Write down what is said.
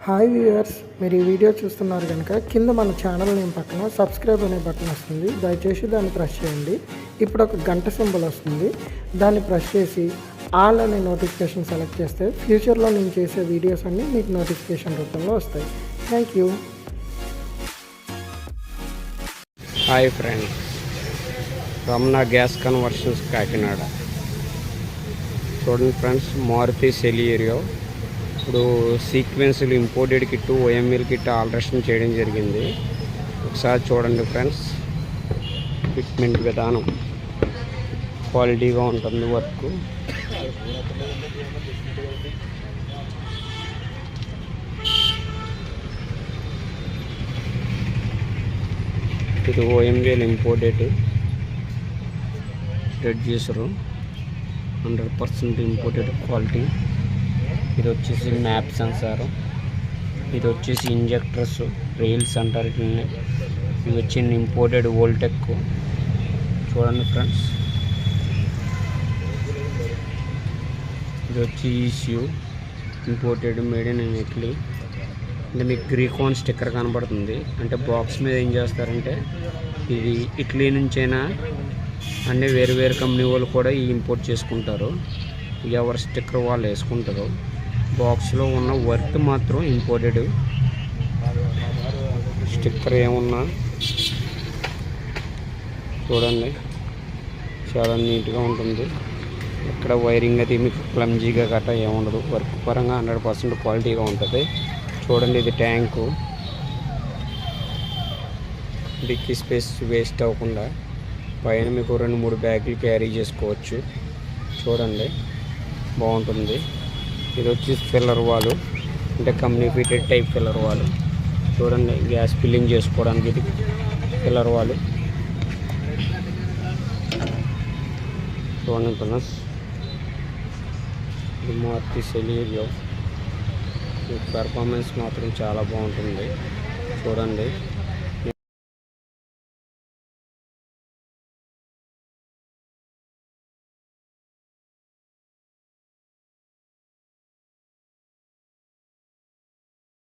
Hi viewers, మీరు ఈ video చూస్తున్నారు కనుక కింద మన ఛానల్ నేమ్ పక్కన సబ్స్క్రైబ్ అనే బటన్ వస్తుంది. దయచేసి దాన్ని ప్రెస్ చేయండి. ఇప్పుడు ఒక గంట సింబల్ వస్తుంది, దాన్ని ప్రెస్ చేసి ఆల్ అనే నోటిఫికేషన్ సెలెక్ట్ చేస్తే ఫ్యూచర్లో నేను చేసే వీడియోస్ అన్నీ మీకు నోటిఫికేషన్ రూపంలో వస్తాయి. Thank you. Hi friends, Ramana gas conversions Kakinada. చూడండి ఫ్రెండ్స్, మారుతి సెలియరియో ఇప్పుడు సీక్వెన్స్లు ఇంపోర్టెడ్ కిట్, ఓఎంఎల్ కిట్ ఆల్టరేషన్ చేయడం జరిగింది. ఒకసారి చూడండి ఫ్రెండ్స్, ఫిట్మెంట్ విధానం క్వాలిటీగా ఉంటుంది. వర్క్ ఇది ఓఎంఎల్ ఇంపోర్టెడ్ రెడ్ చేసారు, 100% ఇంపోర్టెడ్ క్వాలిటీ. ఇది వచ్చేసి మ్యాప్ సెన్సార్, ఇది వచ్చేసి ఇంజెక్టర్స్, రైల్స్ అంటారు వీటిని. ఇది వచ్చి ఇంపోర్టెడ్ వోల్టెక్. చూడండి ఫ్రెండ్స్, ఇది వచ్చి ECU imported, made in Italy. అంటే మీకు గ్రీకాన్ స్టిక్కర్ కనబడుతుంది. అంటే బాక్స్ మీద ఏం చేస్తారంటే ఇది ఇటలీ నుంచైనా అంటే వేరు వేరు కంపెనీ వాళ్ళు కూడా ఈ ఇంపోర్ట్ చేసుకుంటారు. ఎవరి స్టిక్కర్ వాళ్ళు వేసుకుంటారు. బాక్స్లో ఉన్న వర్క్ మాత్రం ఇంపోర్టెడ్. స్టిక్కర్ ఏమున్నా చూడండి, చాలా నీట్గా ఉంటుంది. ఇక్కడ వైరింగ్ అది మీకు క్లమ్జీగా గట్రా ఏముండదు. వర్క్ పరంగా 100% క్వాలిటీగా ఉంటుంది. చూడండి, ఇది ట్యాంకు. డిక్కీ స్పేస్ వేస్ట్ అవ్వకుండా పైన మీకు 2-3 బ్యాగులు క్యారీ చేసుకోవచ్చు. చూడండి, బాగుంటుంది. ఇది వచ్చి ఫిల్లర్ వాల్, అంటే company fitted type filler wall. చూడండి, గ్యాస్ ఫిల్లింగ్ చేసుకోవడానికి ఇది ఫిల్లర్ వాల్. చూడండి ఫ్రెండ్స్, ఇది మారుతి సెలియరియో. పెర్ఫార్మెన్స్ మాత్రం చాలా బాగుంటుంది. చూడండి.